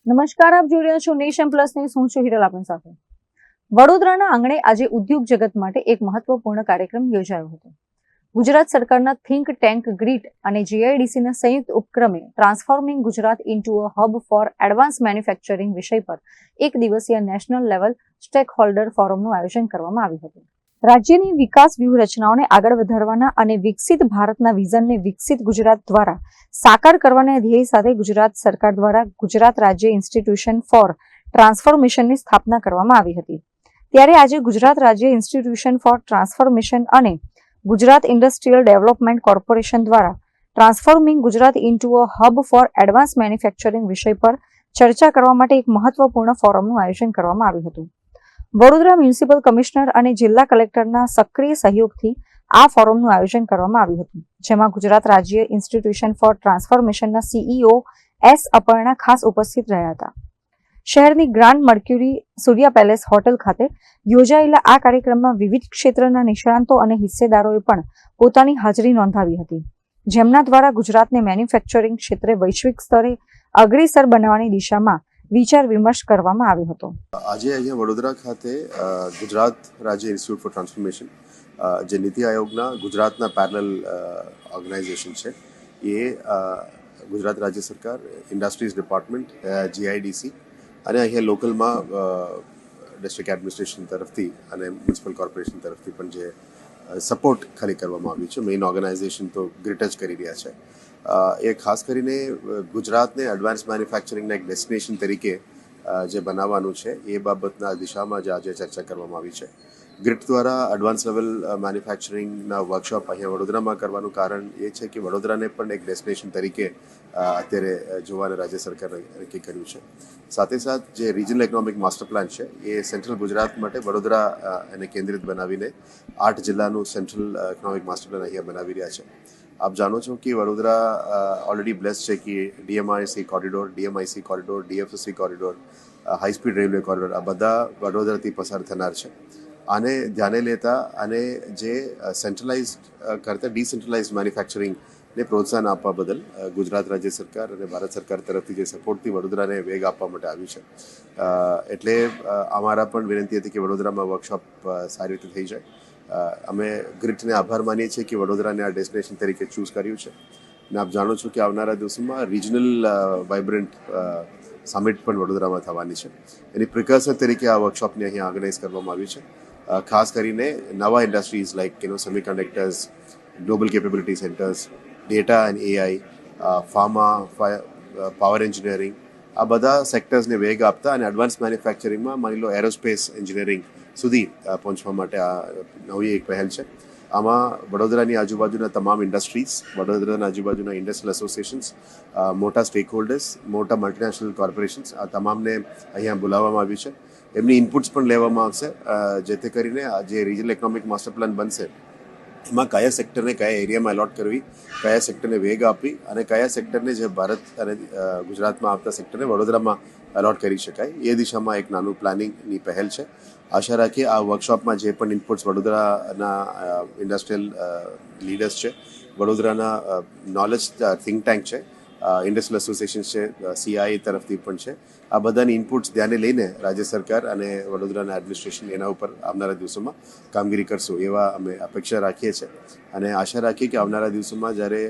નમસ્કાર, આપ જોઈ રહ્યા છો નેશન પ્લસ ન્યૂઝ. હું છું હિરલ આપણી સાથે. વડોદરાના આંગણે આજે ઉદ્યોગ જગત માટે એક મહત્વપૂર્ણ કાર્યક્રમ યોજાયો હતો. ગુજરાત સરકારના થિંક ટેન્ક ગ્રીટ અને જીઆઈડીસીના સંયુક્ત ઉપક્રમે transforming Gujarat into a hub four advance manufacturing વિષય પર એક દિવસીય નેશનલ લેવલ સ્ટેક હોલ્ડર ફોરમનું આયોજન કરવામાં આવ્યું હતું. રાજ્યની વિકાસ વ્યૂહરચનાઓને આગળ વધારવાના અને વિકસિત ભારતના વિઝનને વિકસિત ગુજરાત દ્વારા સાકાર કરવાના ધ્યેય સાથે ગુજરાત સરકાર દ્વારા ગુજરાત રાજ્ય ઇન્સ્ટિટ્યુશન ફોર ટ્રાન્સફોર્મેશનની સ્થાપના કરવામાં આવી હતી. ત્યારે આજે ગુજરાત રાજ્ય ઇન્સ્ટિટ્યુશન ફોર ટ્રાન્સફોર્મેશન અને ગુજરાત ઇન્ડસ્ટ્રીયલ ડેવલપમેન્ટ કોર્પોરેશન દ્વારા transforming Gujarat into a hub four advance manufacturing વિષય પર ચર્ચા કરવા માટે એક મહત્વપૂર્ણ ફોરમનું આયોજન કરવામાં આવ્યું હતું. વડોદરા મ્યુનિસિપલ કમિશનર અને જિલ્લા કલેક્ટરના સક્રિય સહયોગથી આ ફોરમનું આયોજન કરવામાં આવ્યું હતું, જેમાં ગુજરાત રાજ્ય ઇન્સ્ટિટ્યુશન ફોર ટ્રાન્સફોર્મેશનના સીઈઓ એસ અપર્ણા ખાસ ઉપસ્થિત રહ્યા હતા. શહેરની Grand Mercury Surya Palace Hotel ખાતે યોજાયેલા આ કાર્યક્રમમાં વિવિધ ક્ષેત્રના નિષ્ણાંતો અને હિસ્સેદારોએ પણ પોતાની હાજરી નોંધાવી હતી, જેમના દ્વારા ગુજરાતને મેન્યુફેક્ચરિંગ ક્ષેત્રે વૈશ્વિક સ્તરે અગ્રેસર બનાવવાની દિશામાં વિચાર વિમર્શ કરવામાં આવ્યો હતો. આજે અહીંયા વડોદરા ખાતે ગુજરાત રાજ્ય ઇન્સ્ટિટ્યૂટ ફોર ટ્રાન્સફોર્મેશન જે નીતિ આયોગના ગુજરાતના પેરેલલ ઓર્ગેનાઇઝેશન છે, એ ગુજરાત રાજ્ય સરકાર, ઇન્ડસ્ટ્રીઝ ડિપાર્ટમેન્ટ, જીઆઈડીસી અને અહીંયા લોકલમાં ડિસ્ટ્રિક્ટ એડમિનિસ્ટ્રેશન તરફથી અને મ્યુનિસિપલ કોર્પોરેશન તરફથી પણ જે સપોર્ટ ખાલી કરવામાં આવ્યું છે. મેઇન ઓર્ગેનાઇઝેશન તો ગ્રીટ જ કરી રહ્યા છે. એ ખાસ કરીને ગુજરાતને એડવાન્સ મેન્યુફેક્ચરિંગના એક ડેસ્ટિનેશન તરીકે જે બનાવવાનું છે એ બાબતના દિશામાં જ આજે ચર્ચા કરવામાં આવી છે. ગ્રીટ દ્વારા એડવાન્સ લેવલ મેન્યુફેક્ચરિંગના વર્કશોપ અહીંયા વડોદરામાં કરવાનું કારણ એ છે કે વડોદરાને પણ એક ડેસ્ટિનેશન તરીકે અત્યારે જોવાને રાજ્ય સરકારે નક્કી કર્યું છે. સાથે સાથ જે રિજનલ ઇકોનોમિક માસ્ટર પ્લાન છે એ સેન્ટ્રલ ગુજરાત માટે વડોદરા એને કેન્દ્રિત બનાવીને 8 જિલ્લાનું સેન્ટ્રલ ઇકોનોમિક માસ્ટર પ્લાન અહીંયા બનાવી રહ્યા છે. આપ જાણો છો કે વડોદરા ઓલરેડી બ્લેસ્ડ છે કે DMIC corridor, DMIC corridor, DFSC corridor, high speed railway corridor, આ બધા વડોદરાથી પસાર થનાર છે. આને ધ્યાને લેતા અને જે સેન્ટ્રલાઇઝડ કરતાં ડિસેન્ટ્રલાઇઝડ મેન્યુફેક્ચરિંગને પ્રોત્સાહન આપવા બદલ ગુજરાત રાજ્ય સરકાર અને ભારત સરકાર તરફથી જે સપોર્ટથી વડોદરાને વેગ આપવા માટે આવ્યું છે. એટલે અમારા પણ વિનંતી હતી કે વડોદરામાં વર્કશોપ સારી રીતે થઈ જાય. અમે ગ્રીટને આભાર માનીએ છીએ કે વડોદરાને આ ડેસ્ટિનેશન તરીકે ચૂઝ કર્યું છે. અને આપ જાણો છો કે આવનારા દિવસોમાં રિજનલ વાઇબ્રન્ટ સમિટ પણ વડોદરામાં થવાની છે. એની પ્રિકર્સર તરીકે આ વર્કશોપને અહીંયા ઓર્ગેનાઇઝ કરવામાં આવ્યું છે. ખાસ કરીને નવા industries like semiconductors, global capability centres, data and AI, pharma, power engineering, આ બધા સેક્ટર્સને વેગ આપતા અને એડવાન્સ મેન્યુફેક્ચરિંગમાં માની લો એરોસ્પેસ એન્જિનિયરિંગ સુધી પહોંચવા માટે આ નવી એક પહેલ છે. આમાં વડોદરાની આજુબાજુના તમામ ઇન્ડસ્ટ્રીઝ, વડોદરાના આજુબાજુના ઇન્ડસ્ટ્રીયલ એસોસિએશન્સ, મોટા સ્ટેક હોલ્ડર્સ, મોટા મલ્ટીનેશનલ કોર્પોરેશન્સ, આ તમામને અહીંયા બોલાવવામાં આવ્યું છે. એમની ઇનપુટ્સ પણ લેવામાં આવશે, જેથી કરીને જે રિજનલ ઇકોનોમિક માસ્ટર પ્લાન બનશે એમાં કયા સેક્ટરને કયા એરિયામાં એલોટ કરવી, કયા સેક્ટરને વેગ આપવી અને કયા સેક્ટરને જે ભારત અને ગુજરાતમાં આવતા સેક્ટરને વડોદરામાં એલોટ કરી શકાય, એ દિશામાં એક નાનું પ્લાનિંગની પહેલ છે. આશા રાખીએ આ વર્કશોપમાં જે પણ ઇનપુટ્સ વડોદરાના ઇન્ડસ્ટ્રીયલ લીડર્સ છે, વડોદરાના નોલેજ થિંક ટેન્ક છે, ઇન્ડસ્ટ્રીયલ એસોસિએશન છે, સીઆઈ તરફથી પણ છે, આ બધાની ઇનપુટ્સ ધ્યાને લઈને રાજ્ય સરકાર અને વડોદરાના એડમિનિસ્ટ્રેશન એના ઉપર આવનારા દિવસોમાં કામગીરી કરશું એવા અમે અપેક્ષા રાખીએ છીએ. અને આશા રાખીએ કે આવનારા દિવસોમાં જ્યારે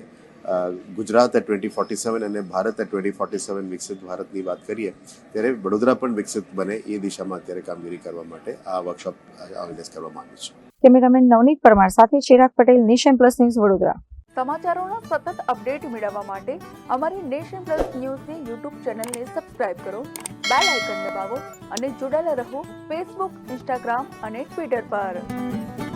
ગુજરાત 2047 અને ભારત 2047 વિકસિત ભારતની વાત કરીએ ત્યારે વડોદરા પણ વિકસિત બને એ દિશામાં અત્યારે કામગીરી કરવા માટે આ વર્કશોપ ઓર્ગેનાઇઝ કરવામાં આવ્યું છે. કેમેરામેન નવનીત પરમાર સાથે Chirag Patel, Nation Plus News, Vadodara. સમાચારોના સતત અપડેટ મેળવવા માટે અમારી નેશન પ્લસ ન્યૂઝની યુટ્યુબ ચેનલને સબસ્ક્રાઇબ કરો, બેલ આઇકન દબાવો અને જોડાયેલા રહો ફેસબુક, ઇન્સ્ટાગ્રામ અને ટ્વિટર પર.